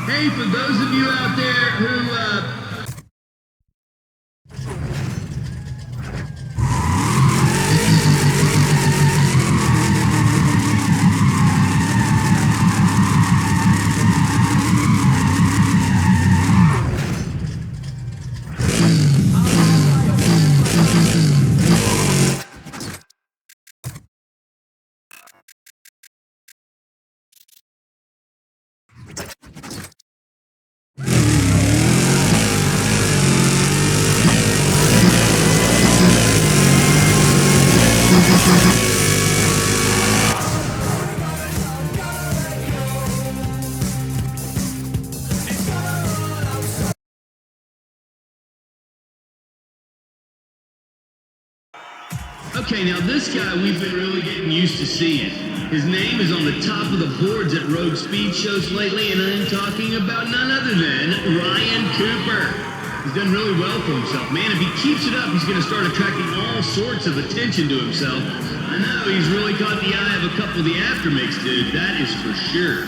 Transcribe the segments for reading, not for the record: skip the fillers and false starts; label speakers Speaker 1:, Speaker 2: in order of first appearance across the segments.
Speaker 1: Hey, for those of you out there who, Okay, now this guy we've been really getting used to seeing. His name is on the top of the boards at road speed shows lately, and I'm talking about none other than Ryan Cooper. He's done really well for himself, man. If he keeps it up, he's going to start attracting all sorts of attention to himself. I know, he's really caught the eye of a couple of the aftermix dudes, that is for sure.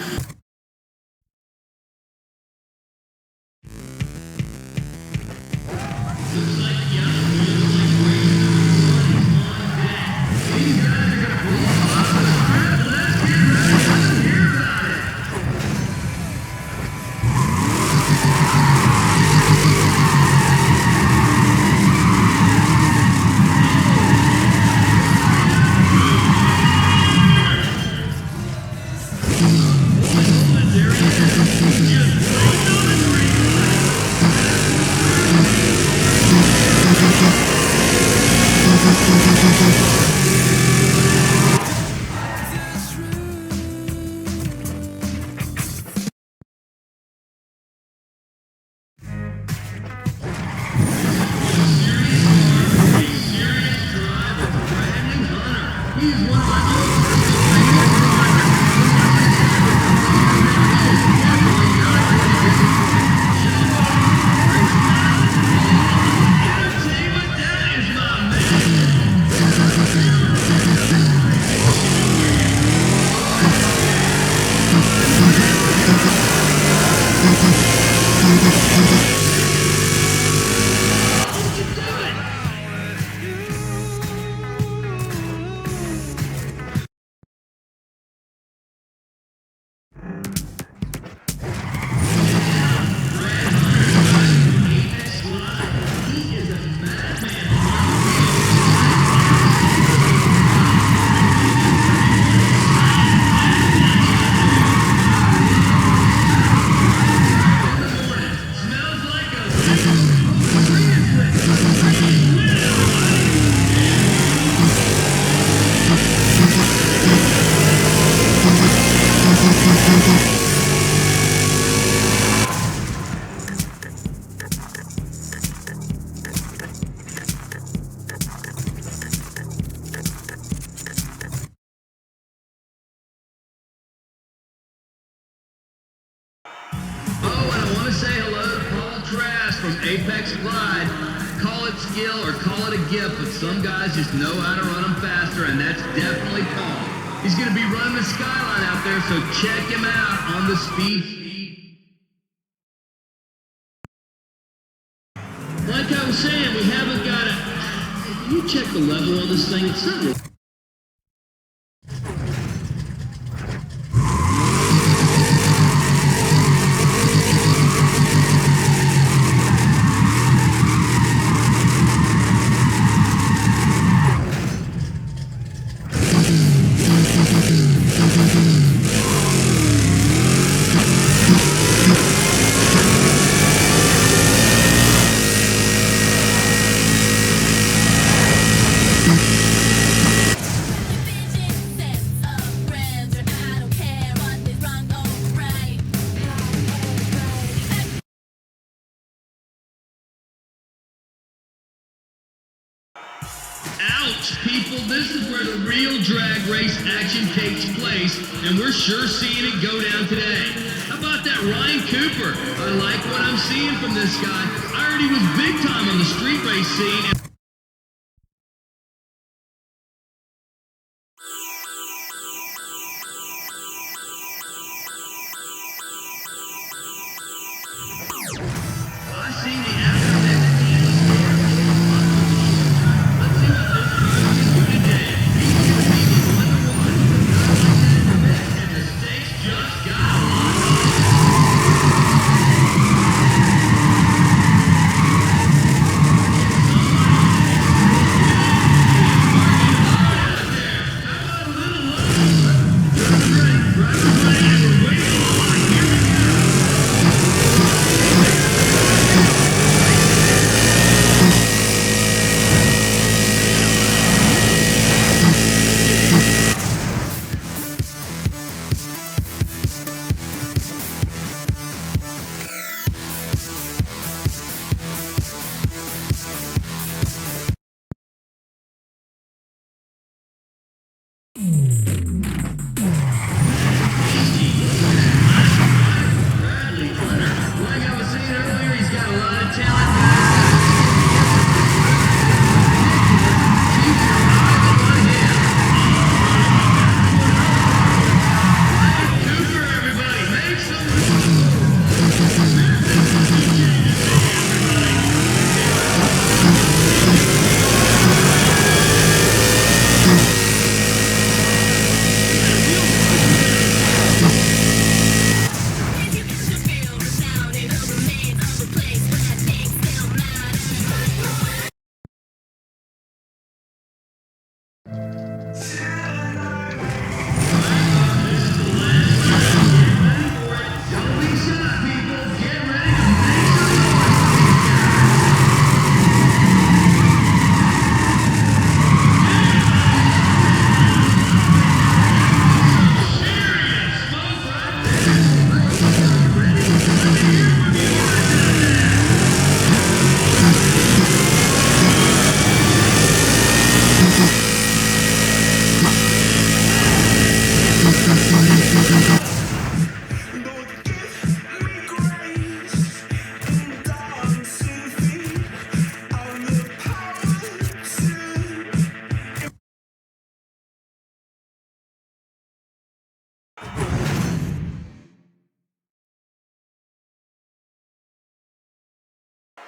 Speaker 1: From Apex Glide. Call it skill or call it a gift, but some guys just know how to run them faster, and that's definitely Paul. He's going to be running the Skyline out there, so check him out on the speed. Like I was saying, we haven't got it. Can you check the level on this thing? It's not real. Ouch, people, this is where the real drag race action takes place, and we're sure seeing it go down today. How about that Ryan Cooper? I like what I'm seeing from this guy. I heard he was big time on the street race scene.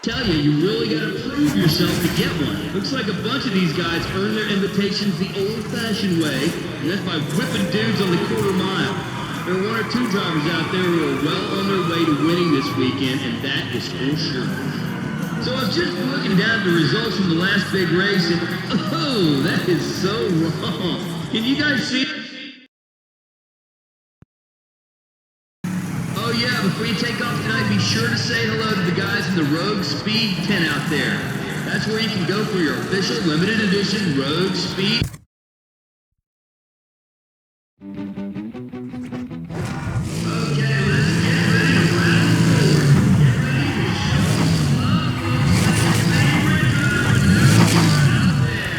Speaker 1: Tell you, you really gotta prove yourself to get one. Looks like a bunch of these guys earn their invitations the old-fashioned way, and that's by whipping dudes on the quarter mile. There are one or two drivers out there who are well on their way to winning this weekend, and that is for sure. So I was just looking down at the results from the last big race, and oh, that is so wrong. Can you guys see it? Oh yeah, before you take off tonight, be sure to say hello to the guys in the Rogue Speed tent out there. That's where you can go for your official limited edition Rogue Speed. Okay, let's get ready to ride forward. Get ready to show some love for my favorite driver out there.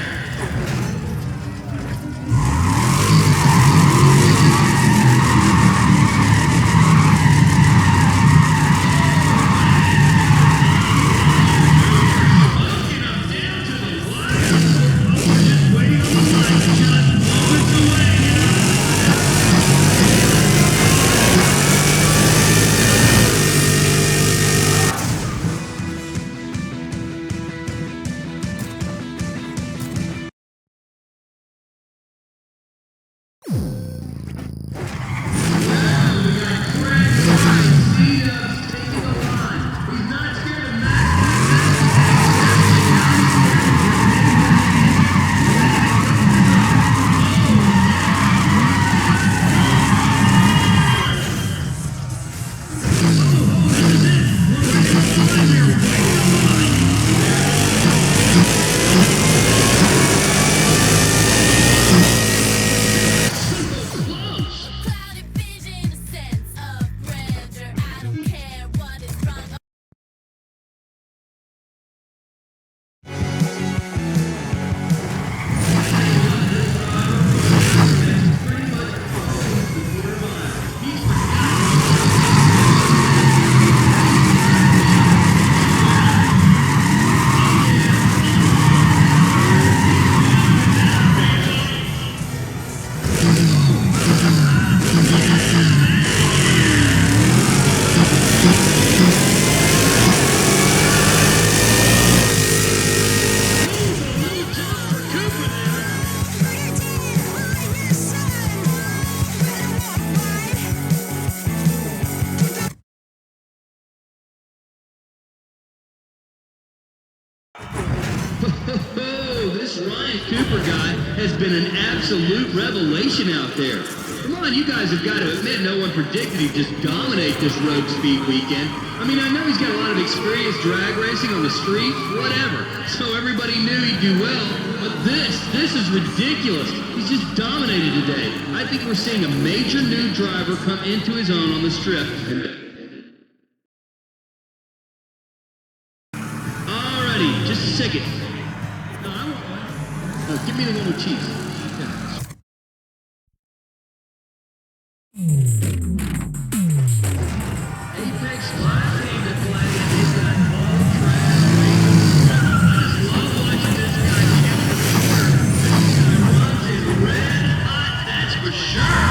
Speaker 1: This Ryan Cooper guy has been an absolute revelation out there. Come on, you guys have got to admit no one predicted he'd just dominate this Road Speed weekend. I mean, I know he's got a lot of experience drag racing on the street, whatever, so everybody knew he'd do well, but this is ridiculous. He's just dominated today. I think we're seeing a major new driver come into his own on the strip. Alrighty, just a second. No, I want one. No, give me the one with cheese. Yeah. Apex Live came to play and he's got all trash racing. I just love watching this guy shoot the corner. This guy runs it red hot, that's for sure.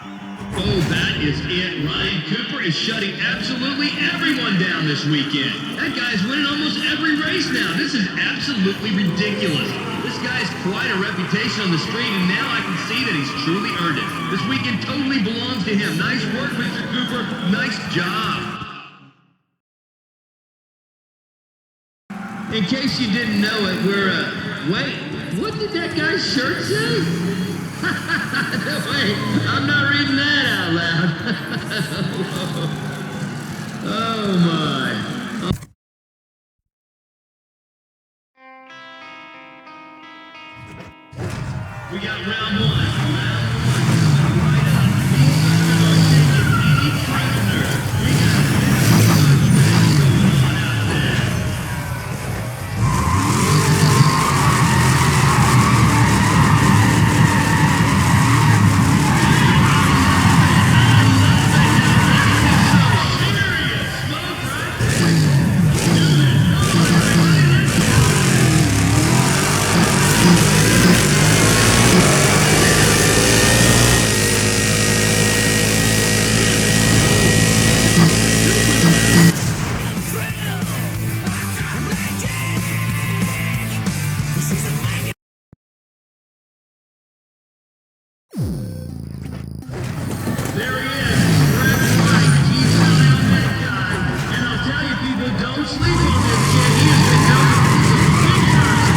Speaker 1: Oh, that is it. Ryan Cooper is shutting absolutely everyone down this weekend. That guy's winning almost every race now. This is absolutely ridiculous. This guy's quite a reputation on the street, and now I can see that he's truly earned it. This weekend totally belongs to him. Nice work, Mr. Cooper. Nice job. In case you didn't know it, wait, what did that guy's shirt say? Wait, I'm not reading that out loud. Oh my. We got round one. There he is. Forever right. Keep an eye on that guy. And I'll tell you, people, don't sleep on this kid. He has been known to be some big time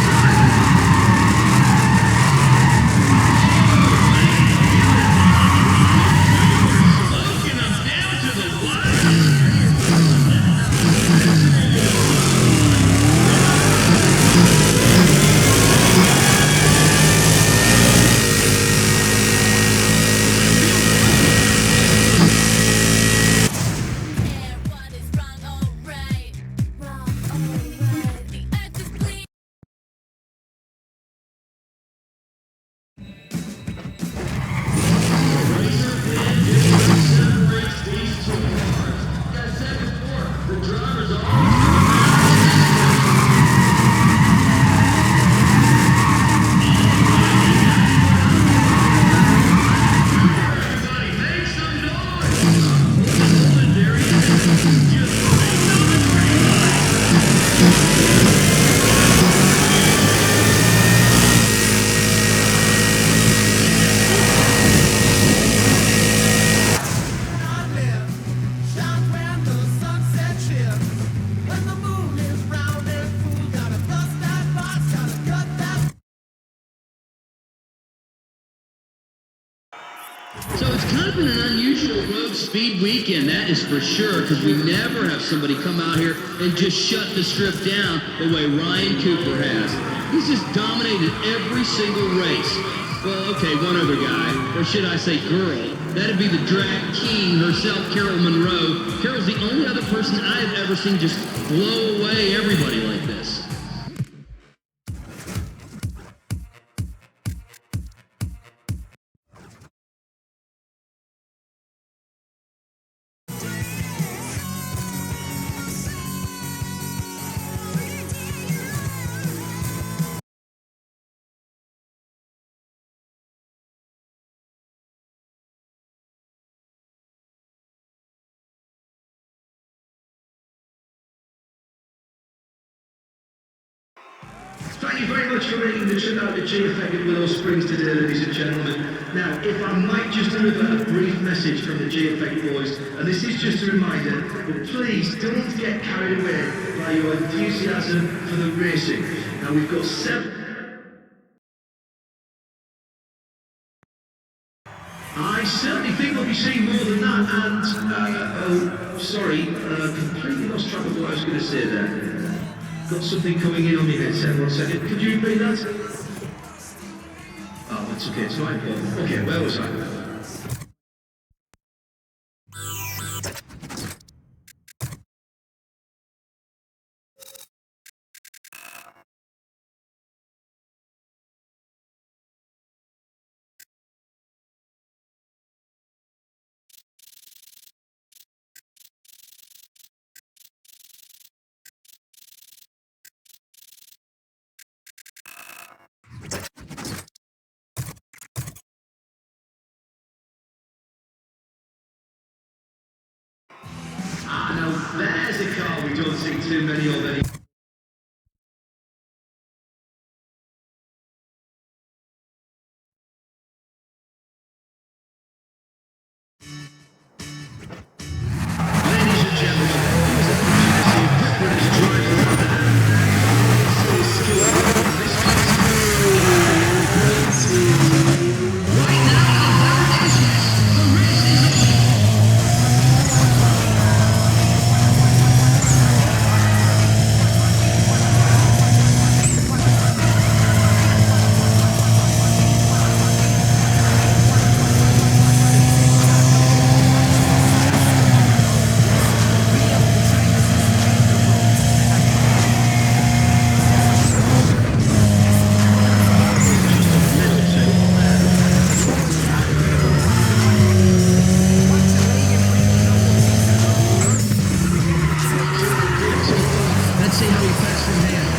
Speaker 1: smoking him down to the wire. So it's kind of been an unusual road speed weekend, that is for sure, because we never have somebody come out here and just shut the strip down the way Ryan Cooper has. He's just dominated every single race. Well, okay, one other guy, or should I say girl, that'd be the drag king herself, Carol Monroe. Carol's the only other person I've ever seen just blow away everybody like this.
Speaker 2: Thank you very much for making the trip out to GFX at Willow Springs today, ladies and gentlemen. Now, if I might just deliver a brief message from the GFX boys, and this is just a reminder, but please don't get carried away by your enthusiasm for the racing. Now, we've got 7... I certainly think we'll be seeing more than that, and, completely lost track of what I was going to say there. Got something coming in on me headset, 1 second. Could you repeat that? Oh, that's okay, it's not important. Okay, where was I? you don't see too many of any. Ladies and gentlemen, here's a picture to see British Let's see how he fares from here.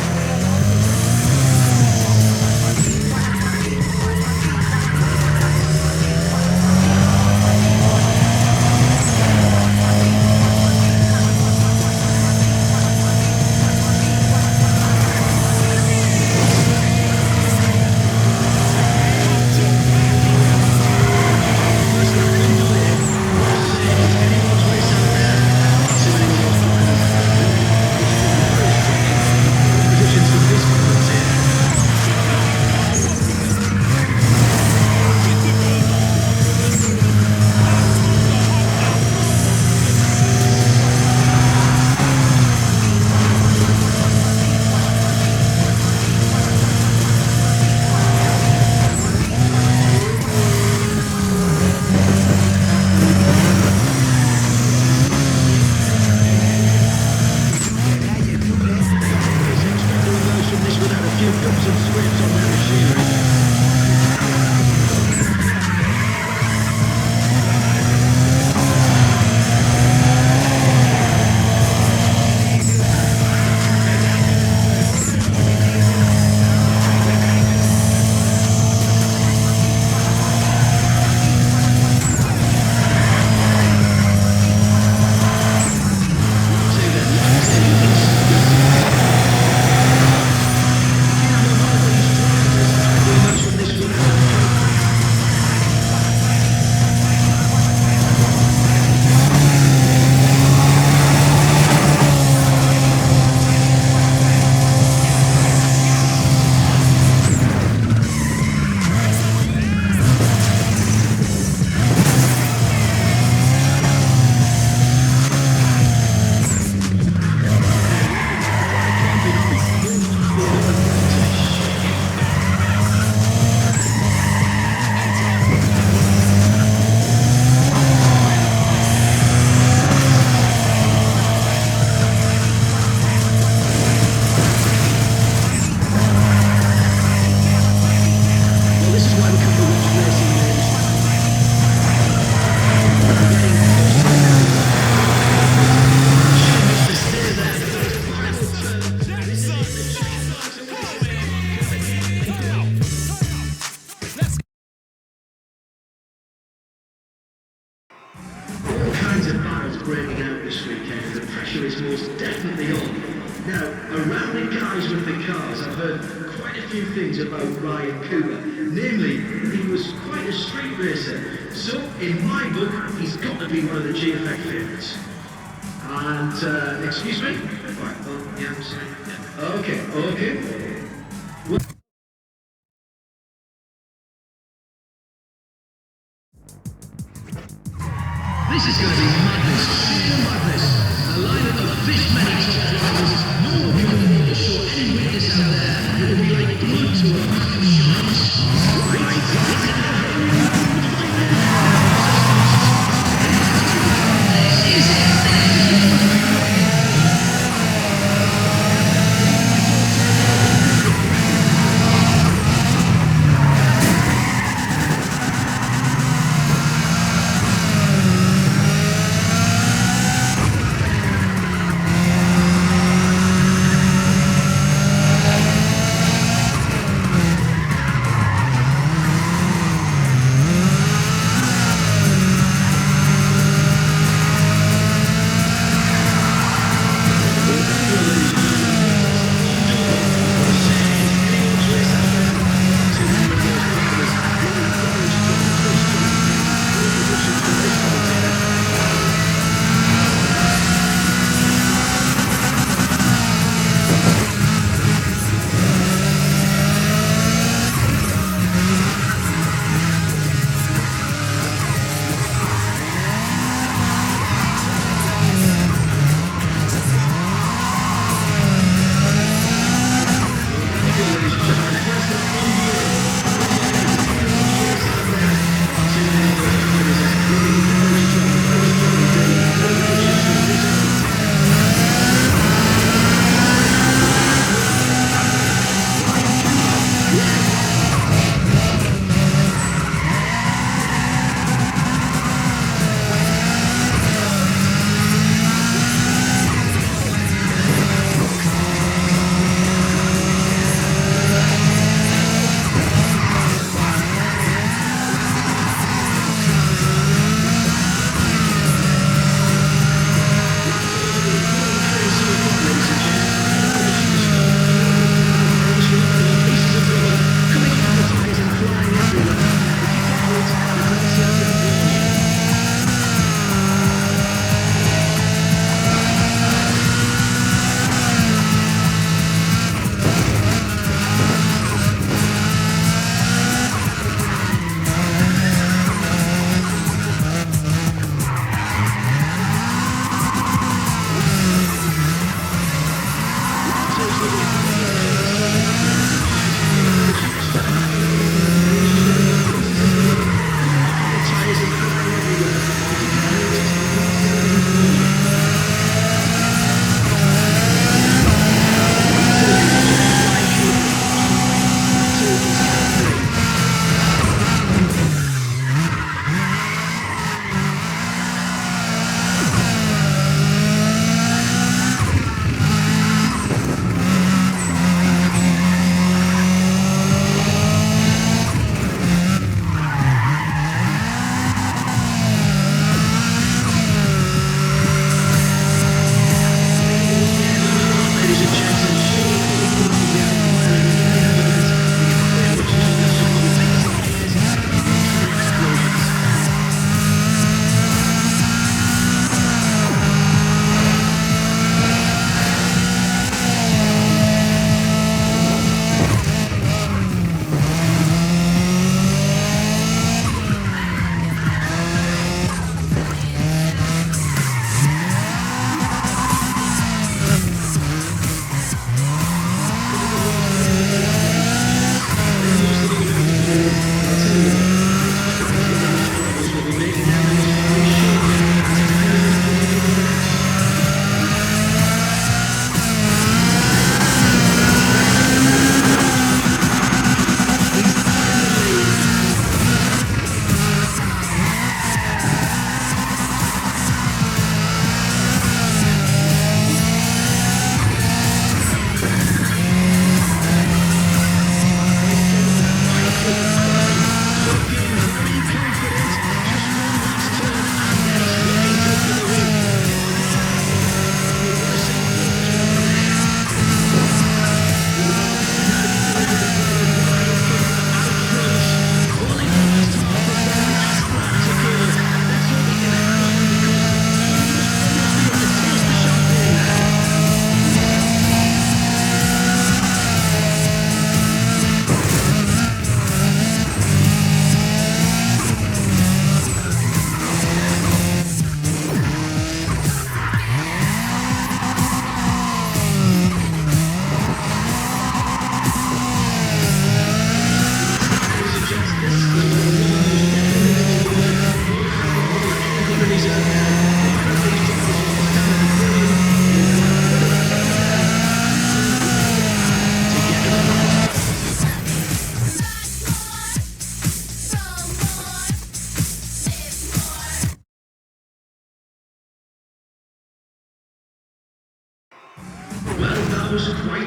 Speaker 2: Breaking out this weekend, the pressure is most definitely on. Now, around the guys with the cars, I've heard quite a few things about Ryan Cooper. Namely, he was quite a street racer. So, in my book, he's got to be one of the GFX favourites. And, excuse me? Right, well, yeah, I'm sorry. Yeah. Okay. This is going to be madness, sheer madness. A lineup of this many top drivers, no one can show any weakness out there. It will be like blood to a pack of sharks. This is it.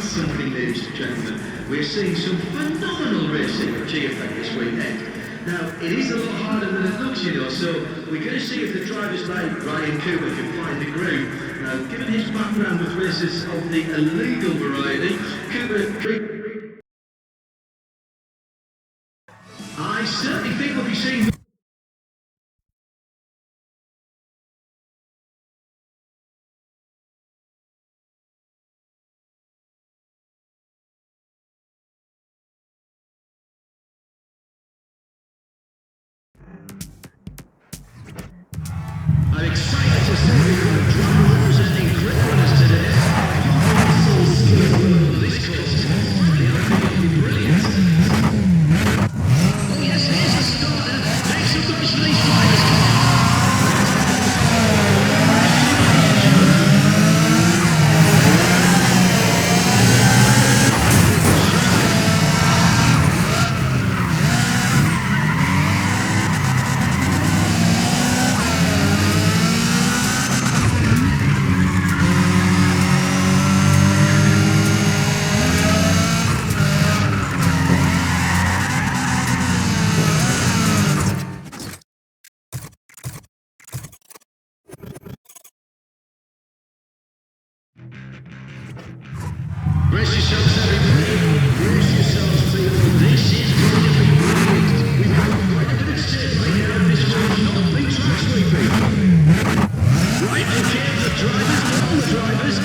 Speaker 2: something, ladies and gentlemen. We're seeing some phenomenal racing at GFA this weekend. Now, it is a lot harder than it looks, you know, so we're going to see if the drivers like Ryan Cooper can find the groove. Now, given his background with races of the illegal variety, Cooper... I certainly think we'll be seeing... I'm excited to say we've got a driver representing Great Winners today. This course is absolutely brilliant. Oh yes, here's a starter. Makes some noise for these drivers. Brace yourselves, everybody. Brace yourselves, people. This is going to be brilliant. We've got quite a bit of stake right now. This one's not big track sweeping. Right, okay, the drivers, all the drivers.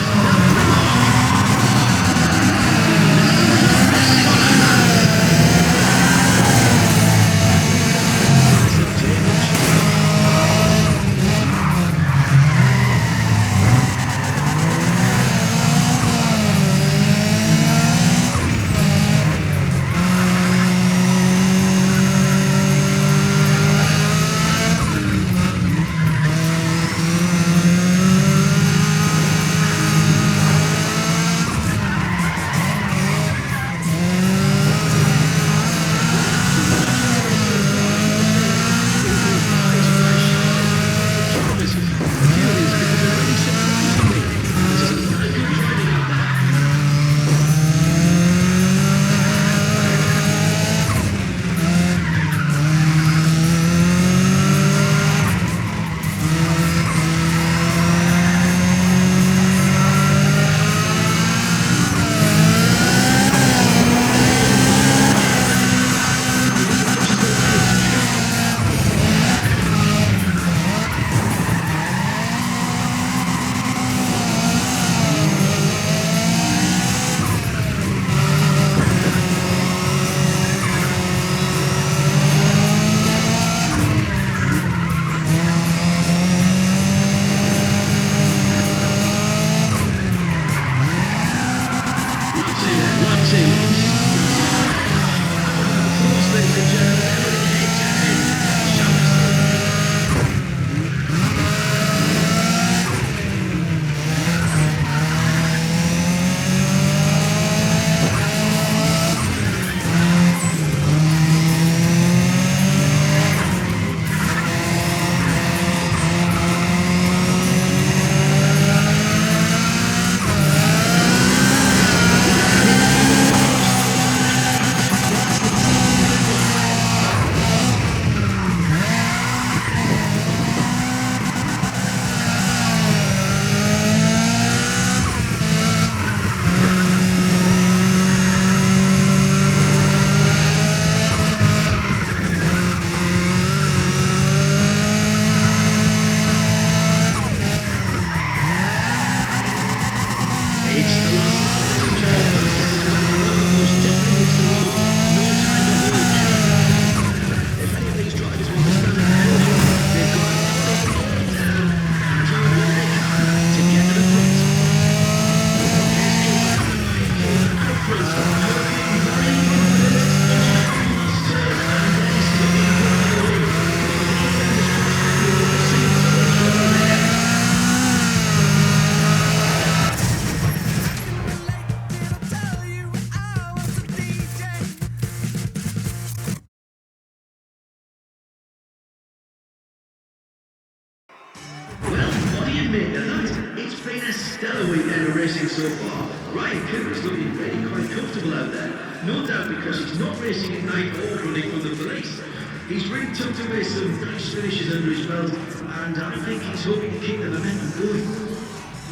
Speaker 2: stellar weekend of racing so far. Ryan Cooper's looking really quite comfortable out there. No doubt because he's not racing at night or running from the police. He's really tucked away some nice finishes under his belt, and I think he's hoping to keep the momentum going.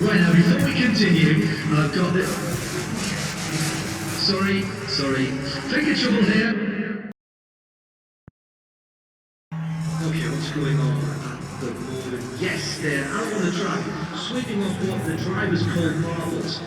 Speaker 2: Right, now before we continue, I've got this. Sorry. Finger trouble here. Okay, what's going on at the moment? Yes, they're out on the track, sweeping off what the drivers call marbles.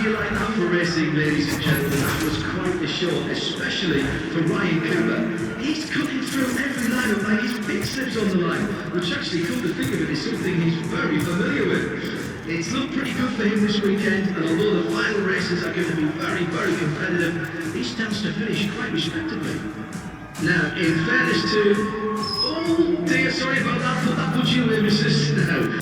Speaker 2: do you like that for racing, ladies and gentlemen? That was quite the show, especially for Ryan Cooper. He's cutting through every lineup like his big slips on the line, which actually, come to think of it, is something he's very familiar with. It's looked pretty good for him this weekend, and although the final races are going to be very, very competitive, he stands to finish quite respectably. Now, in fairness to... Oh dear, sorry about that, but that puts you in, Mrs. Now.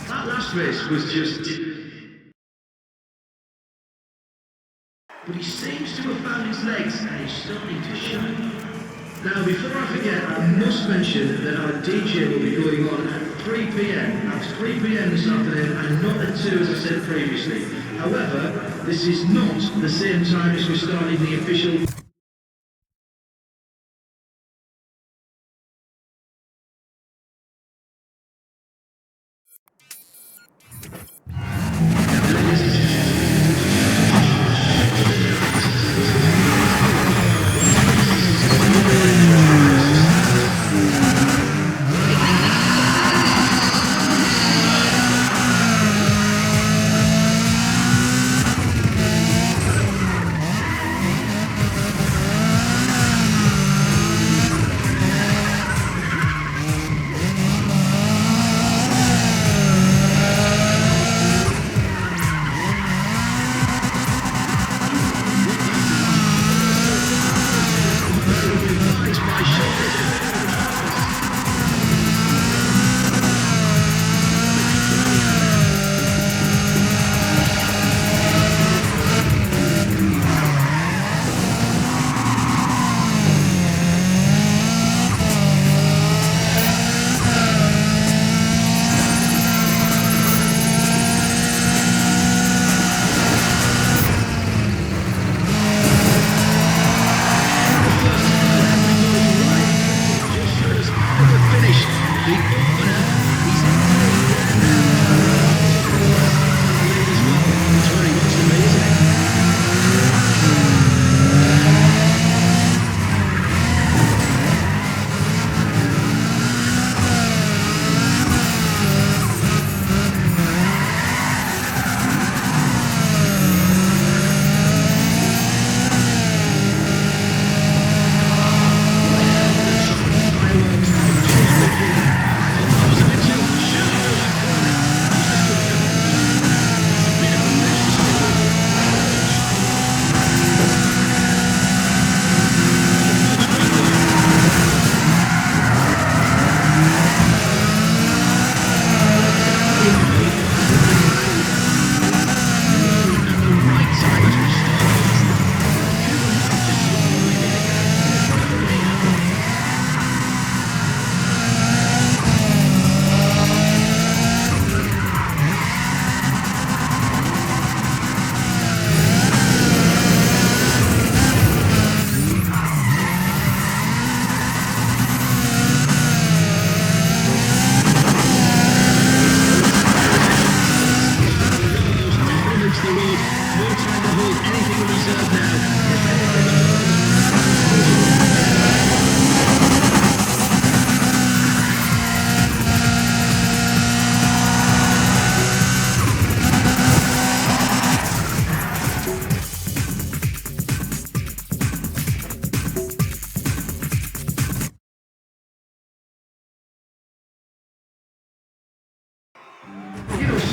Speaker 2: That last race was just... But he seems to have found his legs and he's starting to shine. Now, before I forget, I must mention that our DJ will be going on at 3 p.m. That's 3 p.m. this afternoon and not at 2 as I said previously. However, this is not the same time as we're starting the official...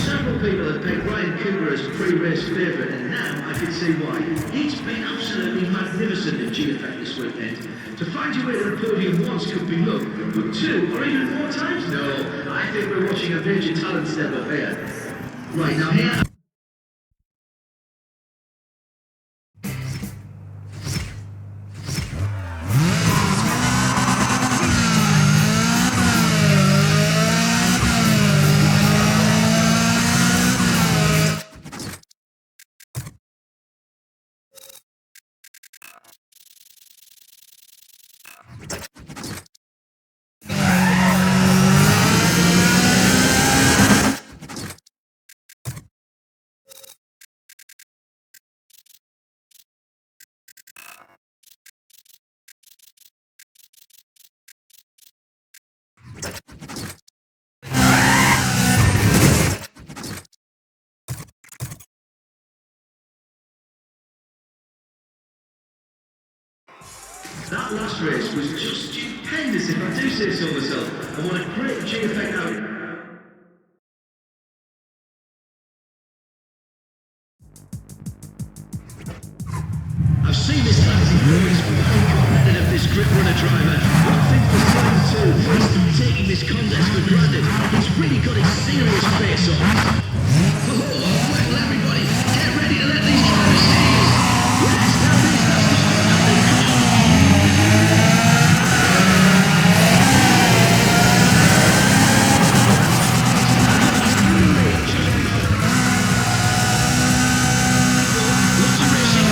Speaker 2: Several people have picked Ryan Cooper as pre-race favourite, and now I can see why. He's been absolutely magnificent in G-Effect this weekend. To find your way to the podium once could be luck, but 2 or even 4 times? No, I think we're watching a major talent step up here. Right, now here... That last race was just stupendous, if I do say so myself. And what a great G-effect out. I've seen this fancy voice from the competitive, this grip runner driver. One thing for certain too, he's taking this contest for granted. He's really got his serious face on. Oh, well, everybody, get ready to let these drivers see you. Yes, now this, that's the start of the lots of racing.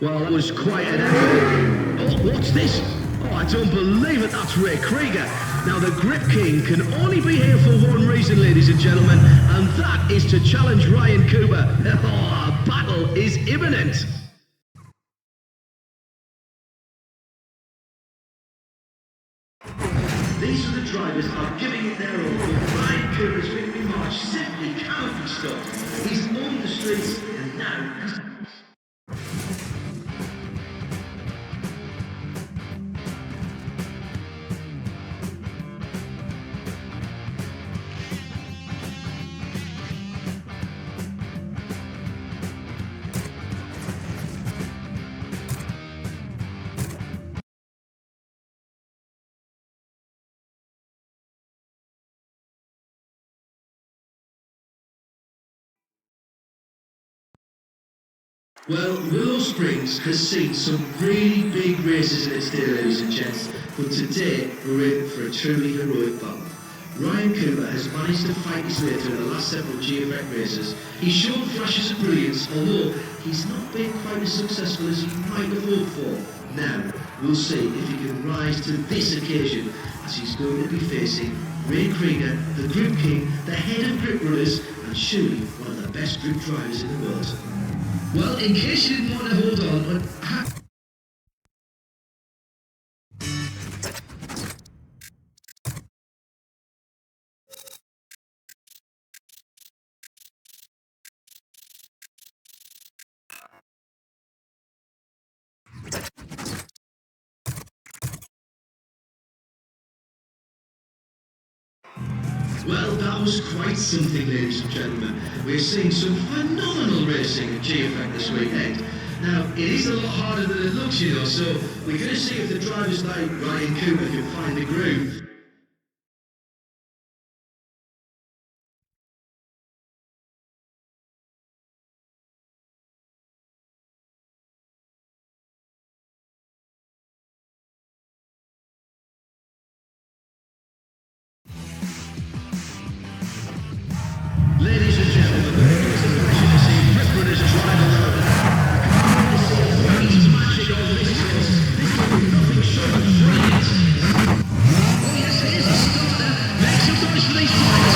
Speaker 2: Well, that was quite an effort. Oh, what's this? Oh, I don't believe it. That's Ray Krieger. Now, the Grip King can only be here for one reason, ladies and gentlemen, and that is to challenge Ryan Cooper. Oh, a battle is imminent. These are the drivers are giving it their all. Ryan Cooper's victory march simply cannot be stopped. He's on the streets, and now he's... Well, Willow Springs has seen some really big races in its day, ladies and gents, but today we're in for a truly heroic battle. Ryan Cooper has managed to fight his way through the last several G-Effect races. He's shown flashes of brilliance, although he's not been quite as successful as he might have hoped for. Now, we'll see if he can rise to this occasion, as he's going to be facing Ray Krieger, the Group King, the head of Grip Runners, and surely one of the best group drivers in the world. Well, in case you didn't want to hold on, well, that was quite something, ladies and gentlemen. We're seeing some phenomenal racing at G-Effect this weekend. Now, it is a lot harder than it looks, you know, so we're going to see if the drivers like Ryan Cooper can find the groove. Ladies and gentlemen, it's a pleasure to see Grip Runners drive around the magic of this course. This will be nothing short of brilliant. Oh yes, it is a starter. Make some noise for these drivers.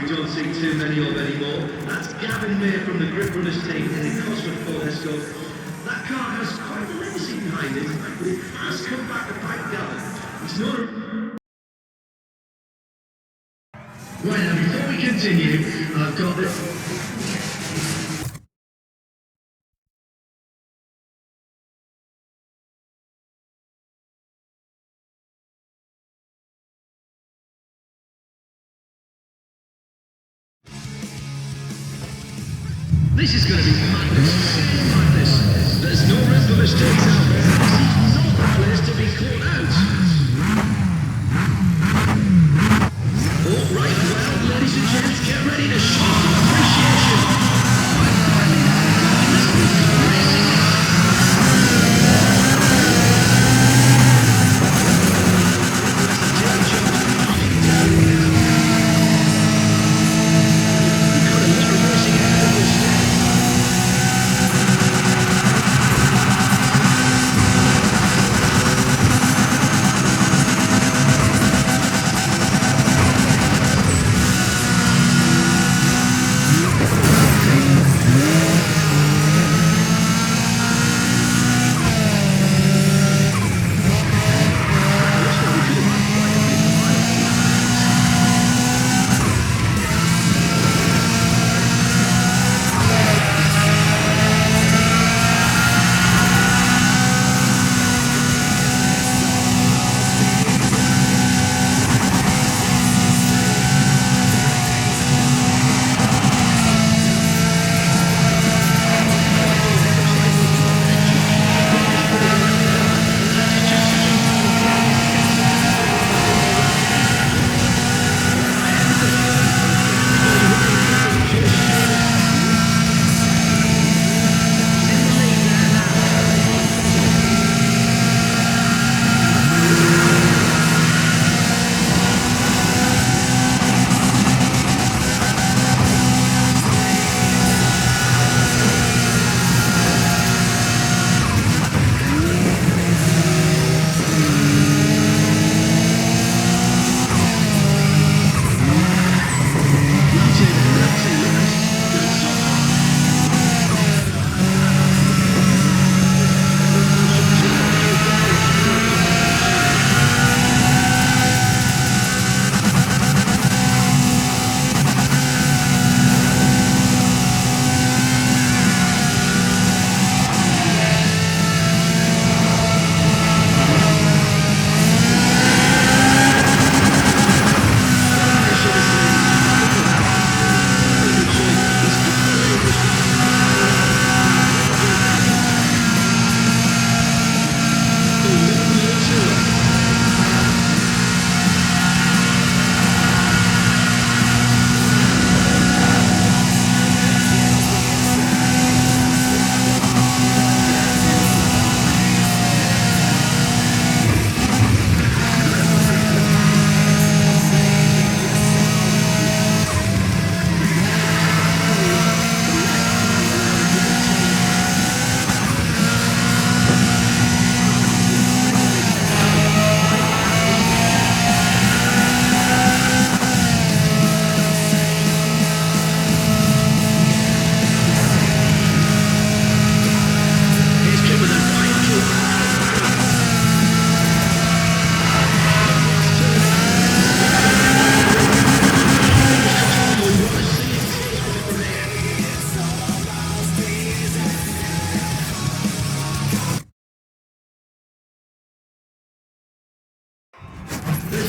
Speaker 2: Don't see too many of anymore. That's Gavin May from the Grip Runners team in the Cosworth Ford Escort. That car has quite a legacy behind it, but it has come back to bite Gavin. It's not a... Right, now before we continue. I've got this.
Speaker 1: This is going to be madness. There's no room for mistakes out there. This is not the place to be caught out. All right, well, ladies and gents, get ready to show some appreciation.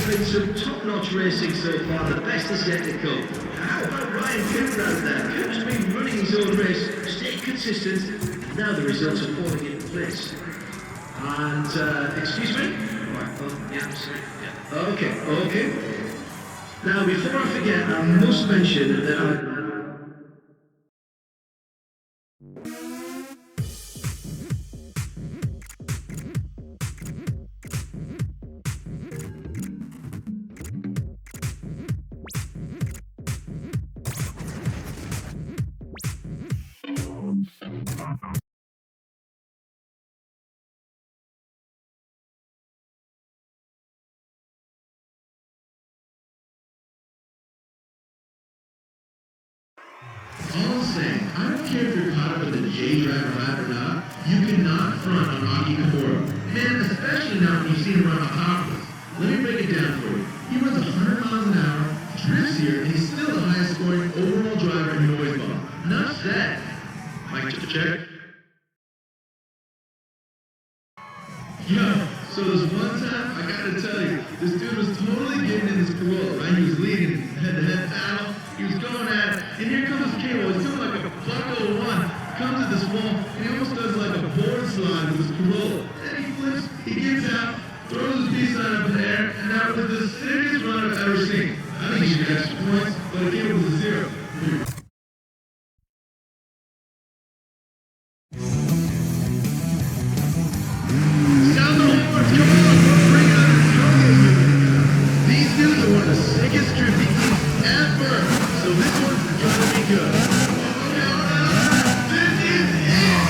Speaker 2: Been some top-notch racing so far, the best is yet to come. How about Ryan Cooper out there? Cooper's been running his own race, stayed consistent, now the results are falling into place. And, excuse me? Right, oh, yeah, sorry, yeah. Okay. Now, before I forget, I must mention that I...
Speaker 3: All I'm saying, I don't care if you're caught up in the J-Driver lap or not, you cannot front on Rocky Kamura. Man, especially now when you've seen him run on top of us. Let me break it down for you. He runs 100 miles an hour, drifts here, and he's still the highest scoring Yo, so this one time, I gotta tell you, this dude was totally getting in his parole, right? He was leading head-to-head battle. He was going at it, and here comes this cable. He's doing like a buck-01. Comes to this wall, and he almost does like a board slide with his parole. Then he flips, he gets out, throws his peace sign up in the air, and that was the sickest run I've ever seen. I think he should get extra points, but it came with a 0. Sound the horns, come on, bring out the strongest unit. These dudes are one of the sickest drifting teams ever, so this one's gonna be good. Okay, all right, this is it.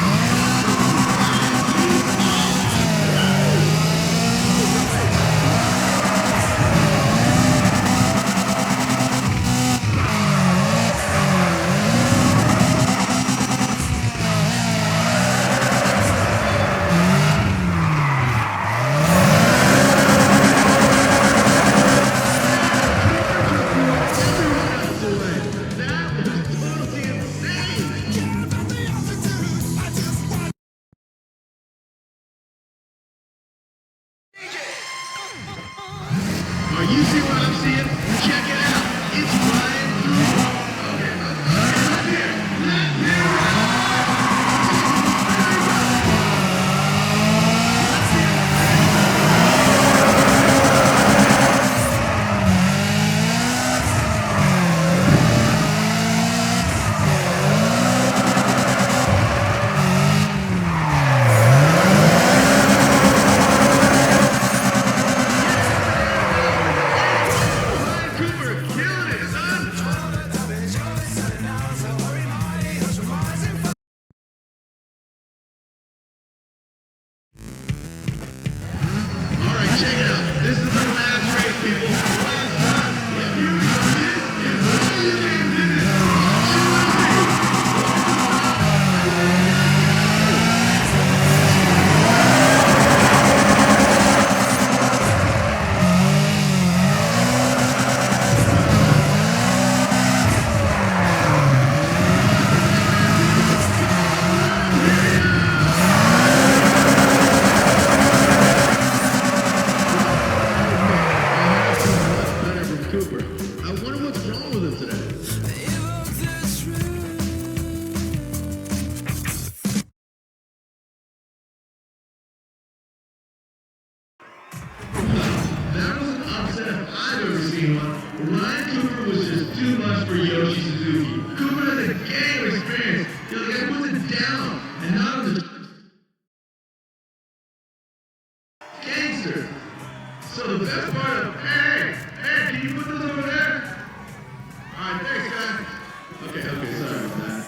Speaker 3: You see what I'm seeing? Check it out. It's Ryan Cooper. Okay, let's hear it. Let's hear it. Check it out. This is the last race, people. Last run. Yeah, here we go. Ryan Cooper was just too much for Yoshi Suzuki. Cooper has a gang of experience. You know, the guy puts it down, and not on the gangster. So the best part of, hey, can you put those over there? Alright, thanks, guys. Okay, sorry about that.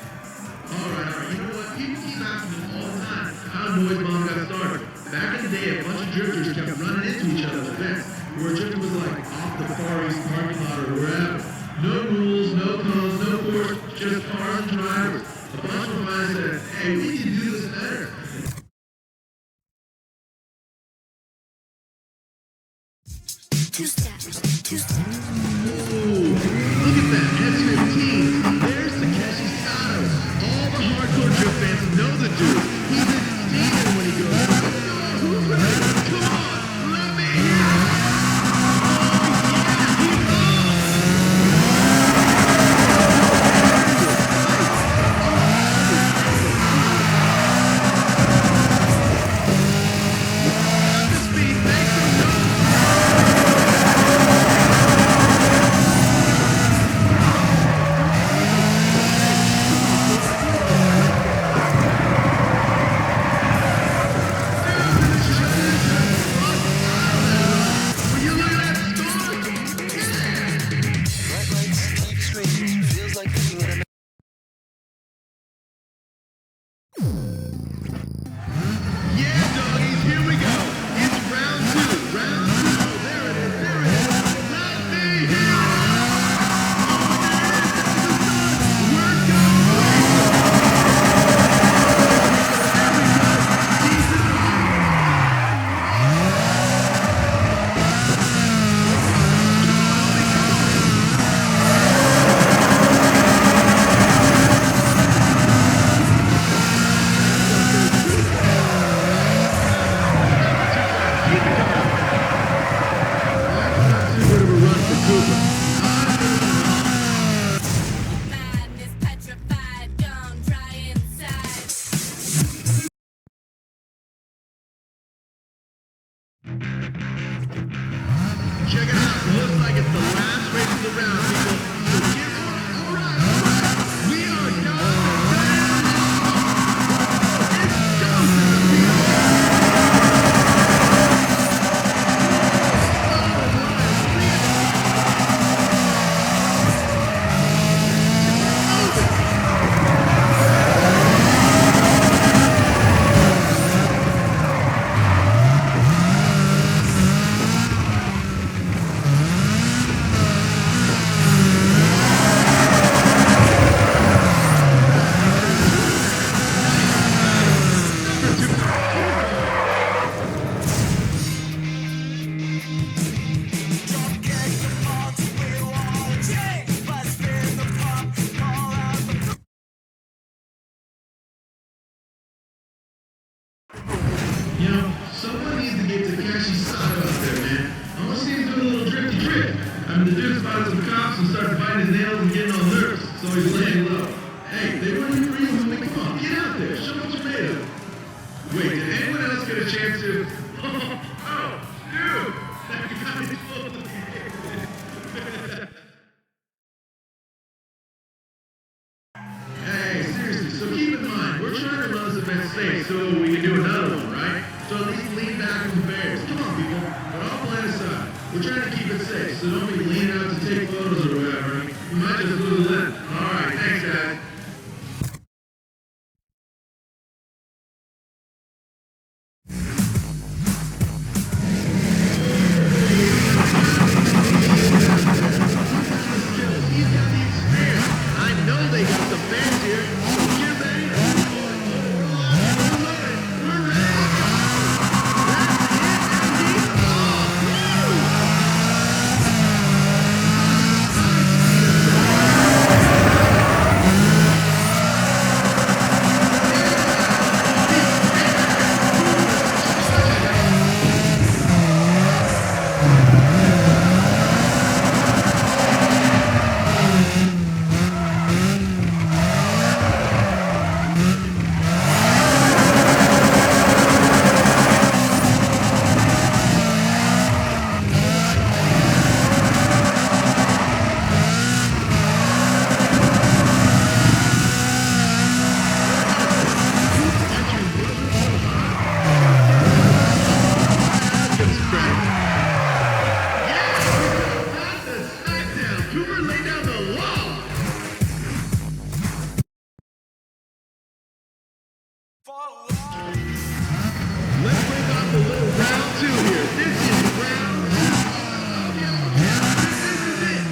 Speaker 3: Alright, you know what? People keep asking me all the time how Noise Bomb got started. Back in the day, a bunch of drifters kept running into each other's events, where drifting was like off the Far East parking lot or wherever. No rules, no cones, no force, just cars and drivers. A bunch of guys said, hey, we need to do this better. Ooh, look at that S15. There's Takeshi Sato. All the hardcore drift fans know the dude. He's in Steven when he goes. Who's ready? Come on, let me hear it. You know, someone needs to get Takashi Sato out there, man. I want to see him do a little drifty drift. I mean, the dude spotted some cops and started biting his nails and getting all nervous, so he's laying low. Hey, they weren't even real with me. Come on, get out there. Show what you're made of. Wait, did anyone else get a chance to... Oh, dude! That guy totally did. Hey, seriously, so keep in mind, we're trying to run this event safe so we can do another one, right? So at least lean back from the bears. Come on, people. But all plan aside, we're trying to keep it safe, so don't be leaning out to take photos or whatever. You might just lose a limb. All right, thanks, guys. I know they got the best here, so get ready. We're ready. Let's bring up a little round two here. This is round two. This is it.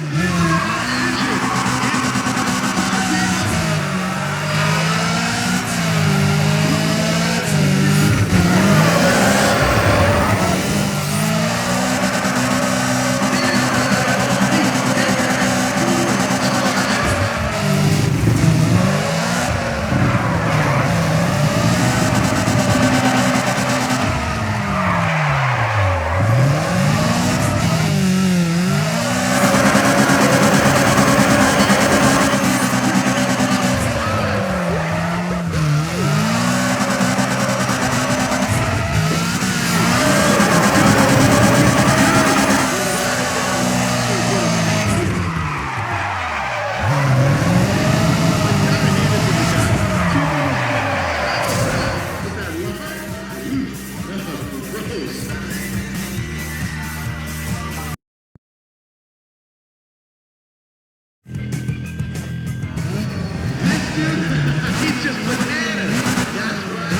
Speaker 3: He's just bananas. That's right.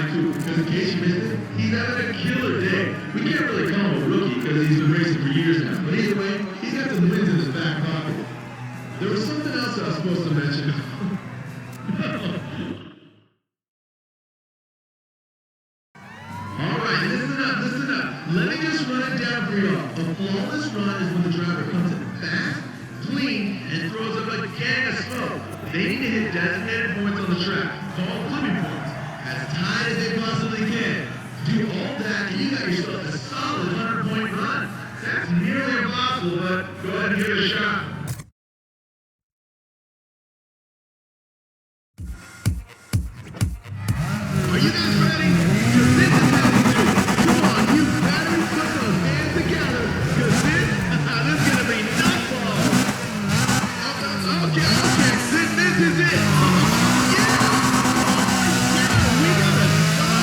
Speaker 3: Because in case you missed it, he's having a killer day. We can't really call him a rookie because he's been racing for years now. But either way, he's got some wins in his back pocket. There was something else I was supposed to mention. Alright, listen up. Let me just run it down for y'all. A flawless run is when the driver comes in fast, clean, and throws up a can of smoke. They need to hit designated points on the track, called flipping points, as tight as they possibly can. Do all that, and you got yourself a solid 100-point run. That's nearly impossible, but go ahead and give it a shot. Are you guys ready? Because this is how we do it. Come on, you better put those hands together, because this is going to be nutball. Okay, this is it. Yeah! We got to stop.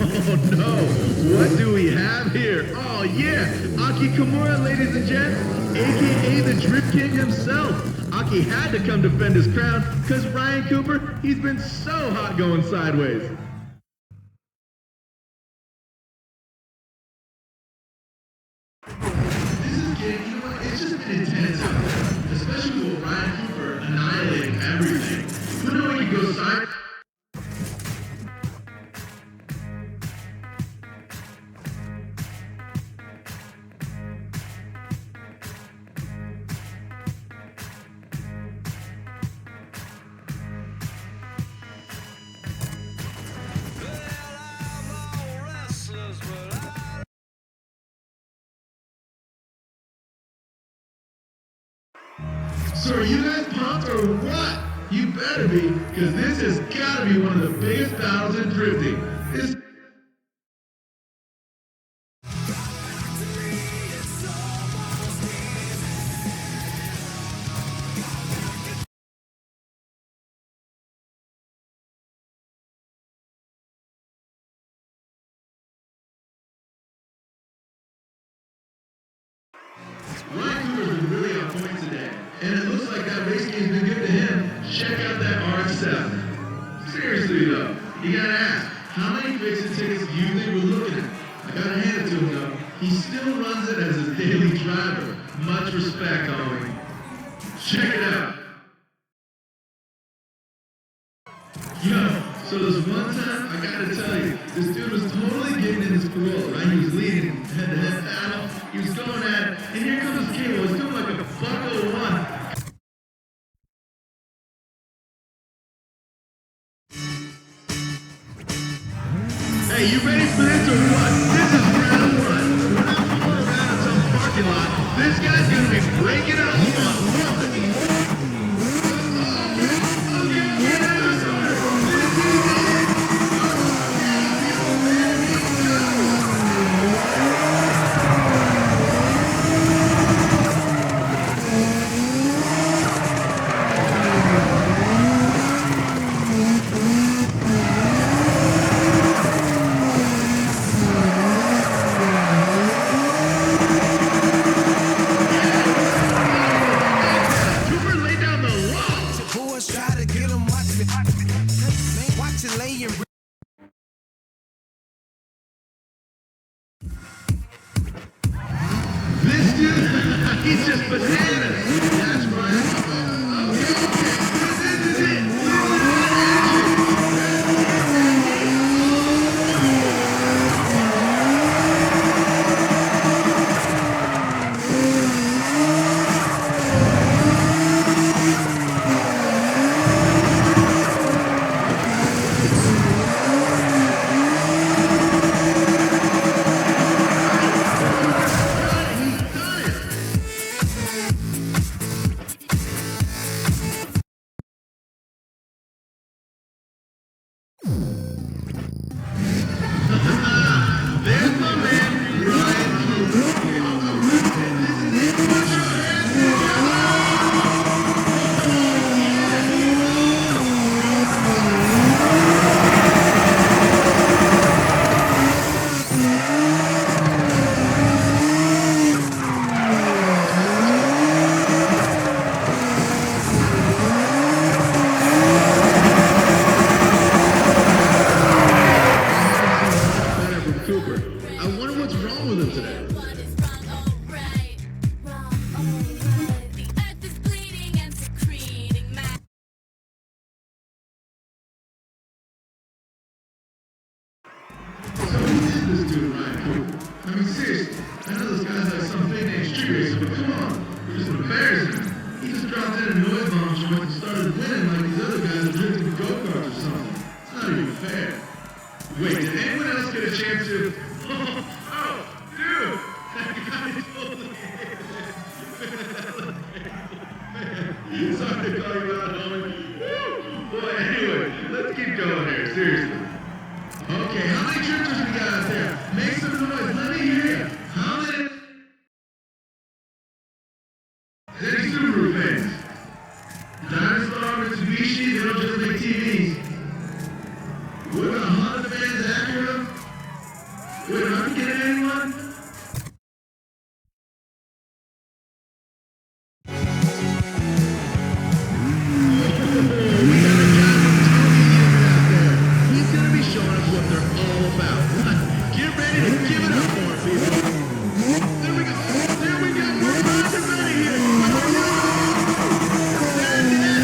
Speaker 3: Oh no, what do we have here? Oh yeah, Aki Kimura, ladies and gents, aka the Drip King himself. Aki had to come defend his crown, cause Ryan Cooper, he's been so hot going sideways. This is getting, you know what, it's just been intense out there, especially with Ryan Cooper annihilating everything. You know when you go side. So are you guys pumped or what? You better be, because this has got to be one of the biggest battles in drifting. This was really on point today. And it looks like that race game's been good to him. Check out that RX-7. Seriously though, you gotta ask, how many fixed tickets do you think we're looking at? I gotta hand it to him though. He still runs it as his daily driver. Much respect, homie. Check it out. Yo, so this one time, I gotta tell you, this dude was totally getting in his Corolla, right? He was leading head-to-head battle. He was going at it, and here comes this Cable. He's doing like a buck-01. Hey, you ready for this or what? This is round one. We're not fooling around in some parking lot. This guy's gonna be breaking it all on one. This dude, he's just bananas. That's right. Okay. This is it. There's my man, Ryan Cooper. I wonder what's wrong with him today. So who is this dude, Ryan Cooper? I mean, seriously, I know this guy's like some big name street racer, but come on, you're just embarrassing. He just dropped in a noise bomb joint and started winning like these other guys are drifting go-karts or something. It's not even fair. Wait, did anyone else get a chance to... Oh, dude! That guy totally... Sorry to call you out, homie. Woo! Boy, anyway, let's keep going here, seriously. Okay, how many drifters we got out there? Make some noise, let me hear you. How many... Is any Subaru fans? Dinosaur, Mitsubishi, they don't just make TVs. What about Honda fans, Acura? Wait, am I forgetting anyone? We got a guy from Tony out there. He's gonna be showing us what they're all about. Get ready to give it up for him, people. There we go. There we go. We're about to ready here. Stand in, man.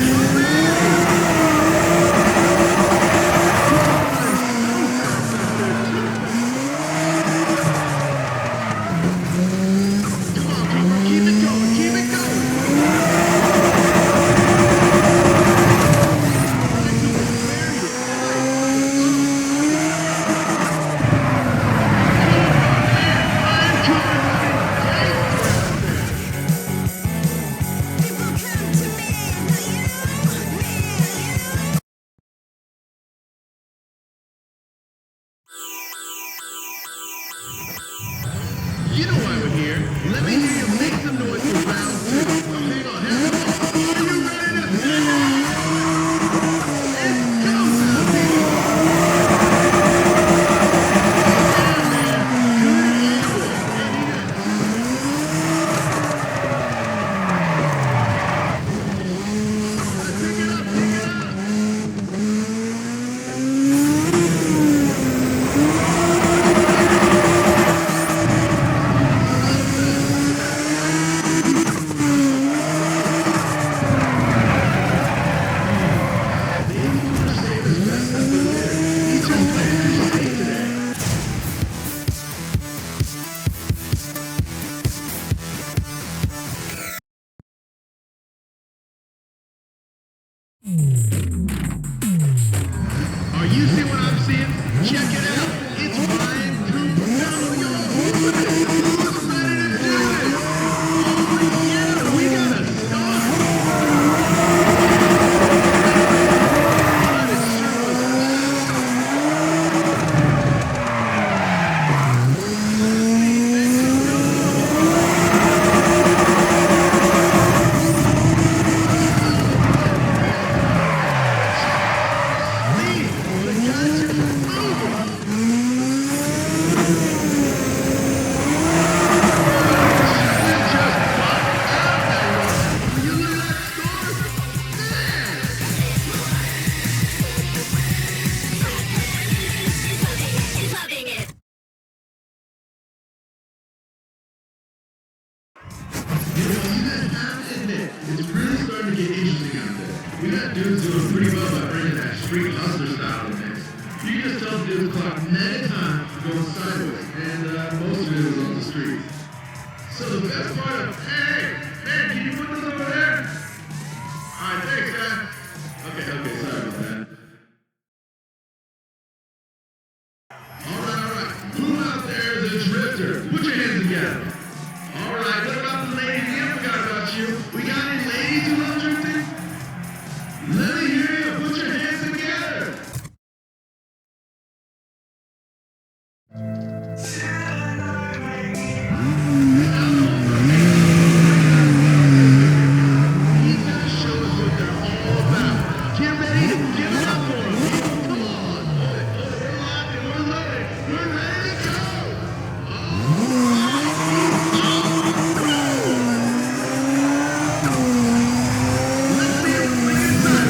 Speaker 3: You know why we're here. Let me hear you make some noise for round two. Oh, hang on, hang on. Are you ready to sing it? It's go time, baby. Yeah, man. Good and You know, you guys have to admit, it's really starting to get interesting out there. We got dudes doing pretty well by bringing that street hustler style to the mix. You can just tell the dudes clock many times going sideways, and most of it was on the street. So the best part of, hey, can you put this over there? Alright, thanks, guys. Okay, sorry about that. Alright. Who out there is a drifter? Put your hands together. Alright, what about the ladies? I forgot about you. We got any ladies who love drifting? Let me hear you. Put your hands together. These guys show us what they're all about. Get ready to give it up for them. Come on. We're locked and we're loaded. We're ready to go. Let's see it swing inside.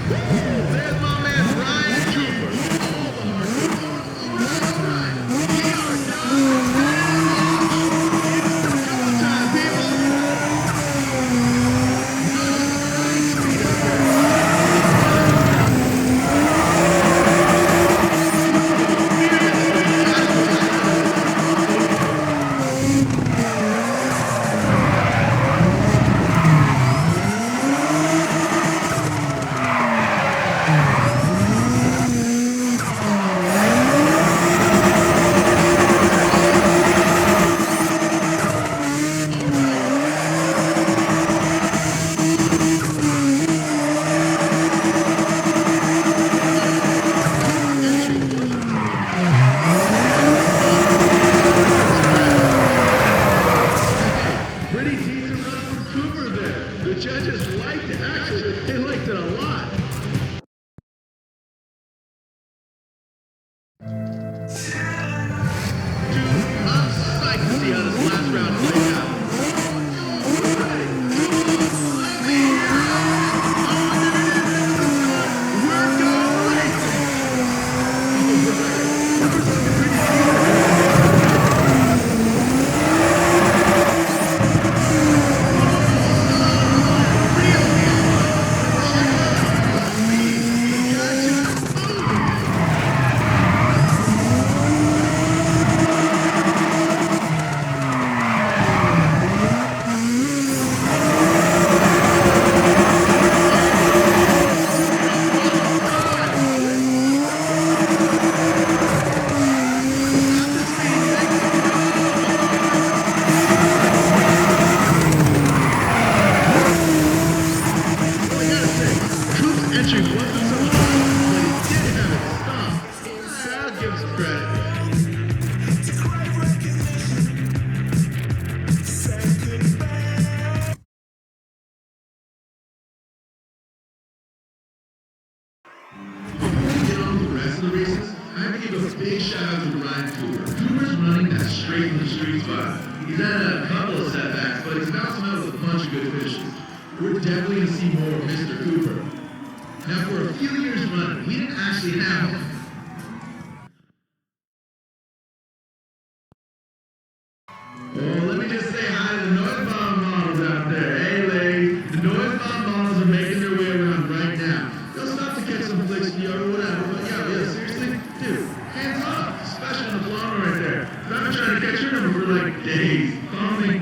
Speaker 3: There's my man Ryan Cooper. We are done. Come on, time, people. Pretty decent run from Cooper there. The judges liked it. Actually, they liked it a lot. Dude, I'm psyched to see how this last round plays out. We're going entry wasn't so hard, but he did have it stopped. I'll give him credit. Before we get on with the rest of the races, I have to give a big shout out to Ryan Cooper. Cooper's running that straight from the streets vibe. He's had a couple of setbacks, but he's bounced out with a bunch of good finishes. We're definitely going to see more of Mr. Cooper. Now, for a few years running, we didn't actually have him. Oh, let me just say hi to the noise bomb models out there. Hey, ladies, the noise bomb models are making their way around right now. They'll stop to catch some flicks in the yard or whatever, but yeah, seriously, dude, hands off, especially on the blonde right there. 'Cause I've been trying to catch her number for like days. Follow me.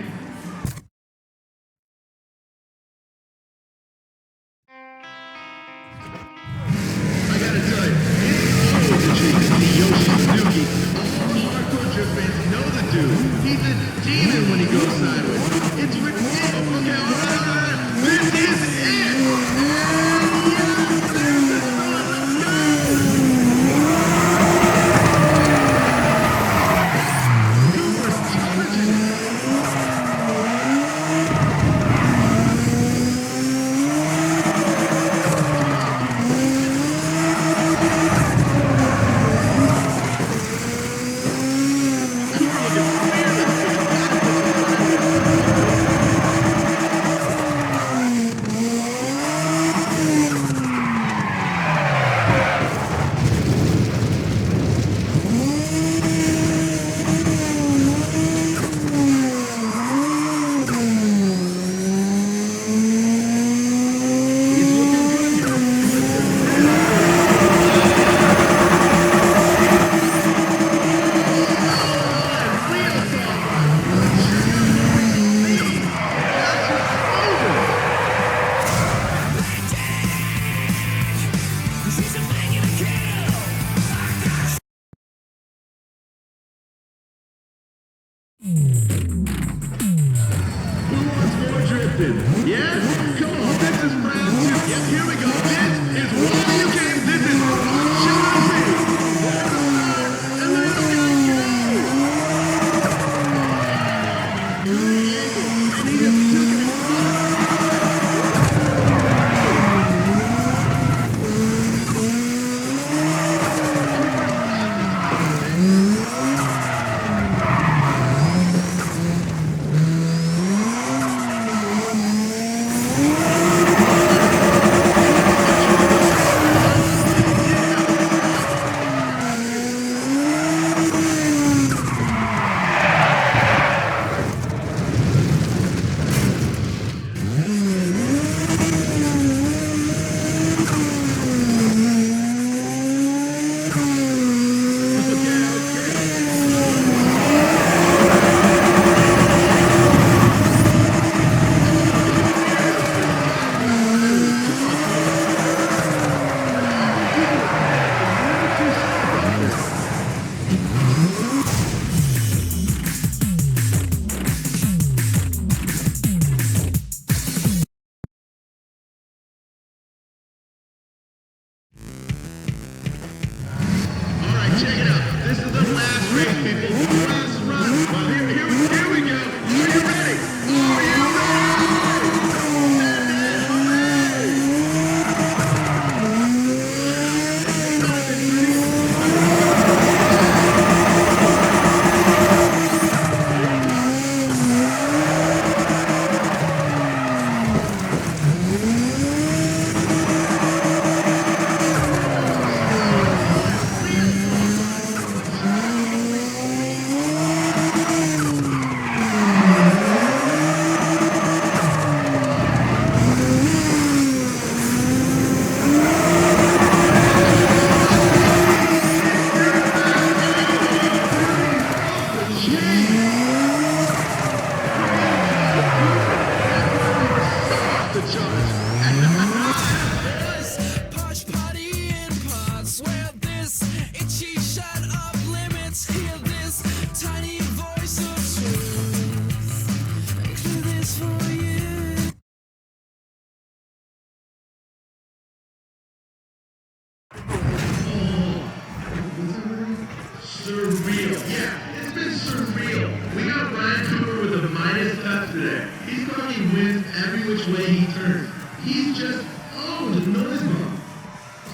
Speaker 3: surreal. Yeah, it's been surreal. We got Ryan Cooper with a minus touch today. He's talking wins every which way he turns. He's just, oh, the noise bomb.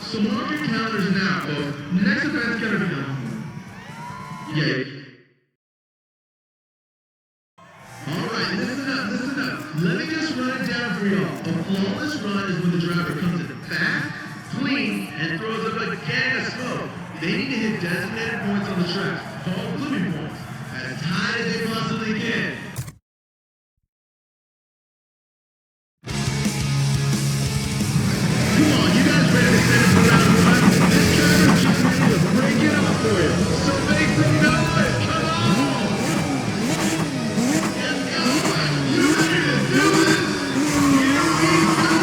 Speaker 3: So mark your calendars now, folks. Next event's gonna be yeah. Alright, listen up. Let me just run it down for y'all. A flawless run is when the driver comes in fast, clean, and throws up a gang of smoke. They need to hit designated points on the track, called blooming points, as high as they possibly can. Come on, you guys ready to send it around the run? This driver's just ready to break it up for you. So make some noise, come on! Let's go! You ready to do this? Here we go!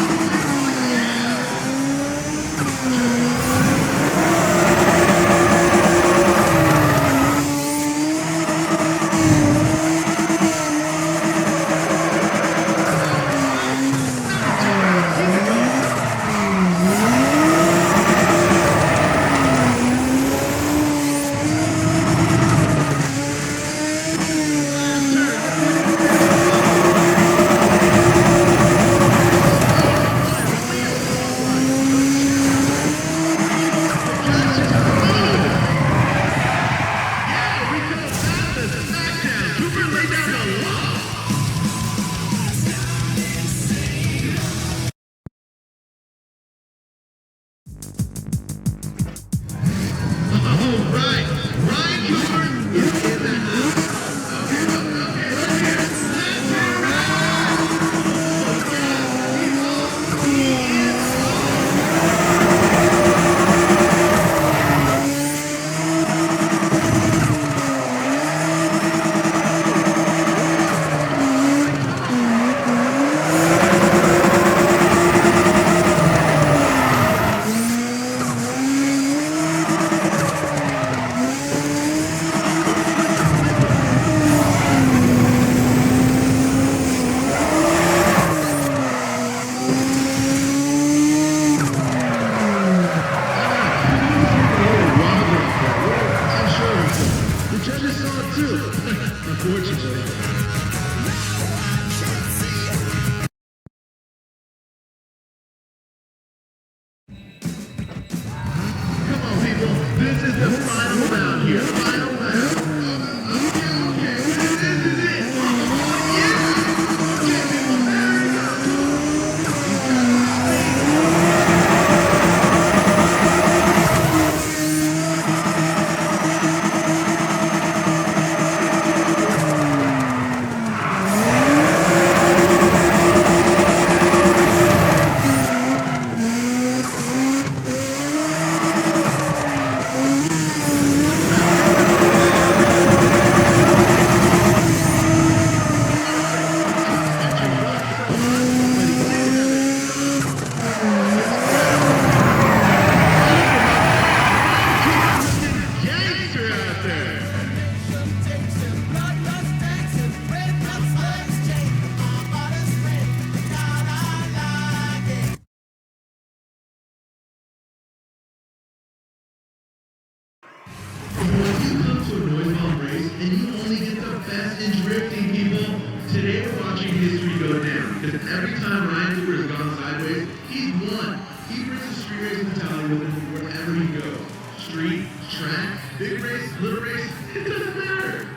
Speaker 3: Every time Ryan Cooper has gone sideways, he's won. He brings the street race mentality with him wherever he goes. Street, track, big race, little race, it doesn't matter.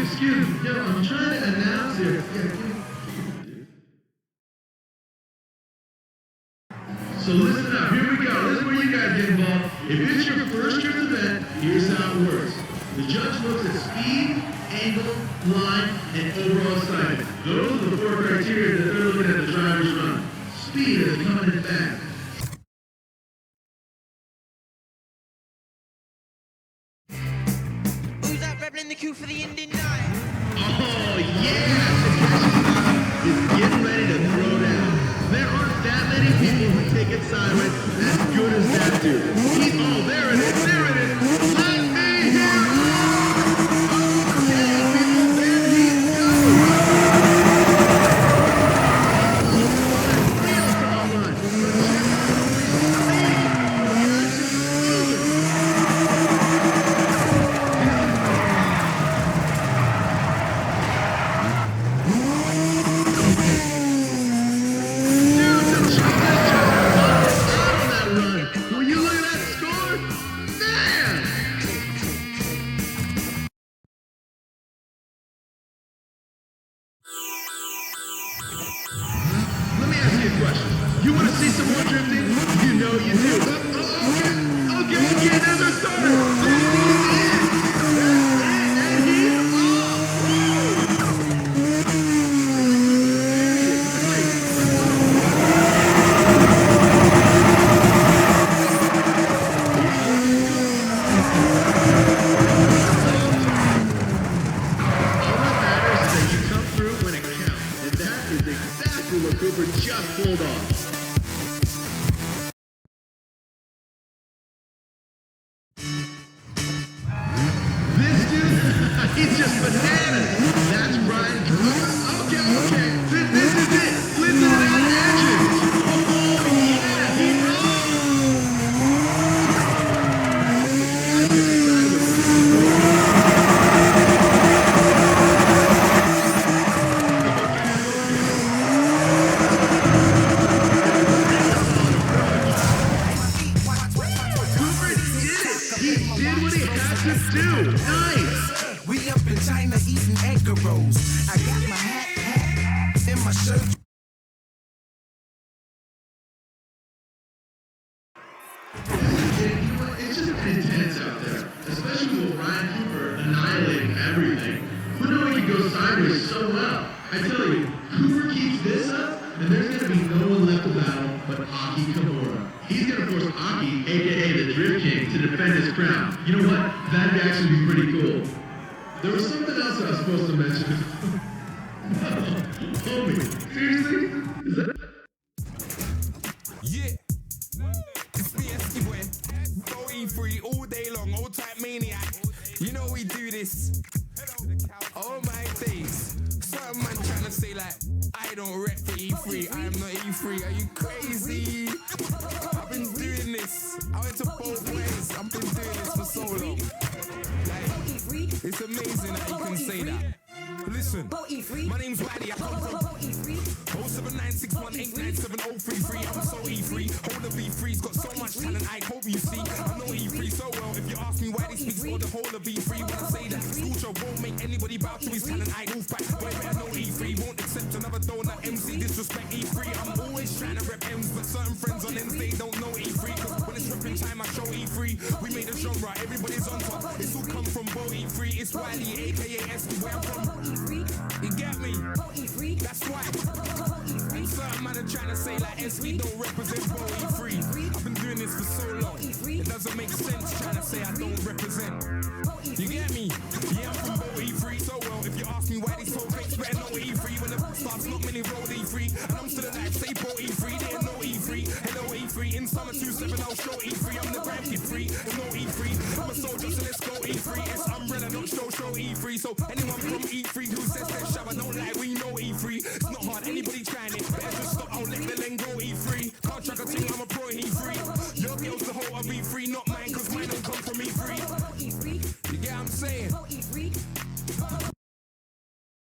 Speaker 3: Excuse me, yo, I'm trying to announce here. So listen up, here we go. This is where you guys get involved. If it's your first trip event, here's how it works. The judge looks at speed, angle, line, and overall excitement. Those are the 4 criteria that they're looking at the driver's run. Speed is coming in fast.
Speaker 4: Who's that rebel in the queue for the Indian night?
Speaker 3: Oh, yeah! The is getting ready to throw down. There aren't that many people who take it sideways as good as that dude. Oh, there it is, there it is. Let me hear it. impressive too. Nice.
Speaker 5: We up in China eating egg rolls. I got my hat in my shirt.
Speaker 3: It's just intense out there, especially with Ryan Cooper annihilating everything. Who knew he could go sideways so well? I tell you, Cooper keeps this up, and there's going to be no one left to battle but Aki Kimura. He's going to force Aki, aka the Drift King, to defend his crown. You know what? That'd actually be pretty cool. There was something else I was supposed to mention. Homie, seriously? Is that...
Speaker 6: Yeah. It's BSC boy. Go E3 all day long, old type maniac. You know we do this. Oh my days. Some man trying to say like, I don't rep for E3. I am not E3. Are you crazy? I've been doing this. I went to both ways. I've been doing this for so long. Like, it's amazing that you can say that. Listen, my name's Waddy, I come from 07961897033. I'm so E3. Hold the B3's got so much talent, I hope you see. I know E3 so well. If you ask me why they speak for the whole of B3, when I say that Sculpture won't make anybody bow to his talent, I move back. Boy, I know E3 won't accept another donut MC disrespect E3. I'm always trying to rep M's, but certain friends on ends, they don't know E3. Cause when it's repping time, I show E3. We made a genre, everybody's on top. It's all come from Bo E3. It's Wiley, aka Esky, where I'm from. You get me? That's why. Certain man are trying to say like SB don't represent Bo E3. I've been doing this for so long. It doesn't make sense trying to say I don't represent. You get me? Yeah, I'm from Bo E3 so well. If you ask me why these folk fakes better know E3 when the starts not many roll E3. And I'm still alive, say Bo E3, they know E3. Hello E3, in summer 27 I'll show E3. I'm the grand kid free, no E3. I'm a soldier, so let's go E3. It's umbrella, not show E3. So anyone from E3 who says they're shabba, don't lie, we know E3. It's not hard, anybody trying it. Better just stop, I'll let the lane go E3. Can't track a thing,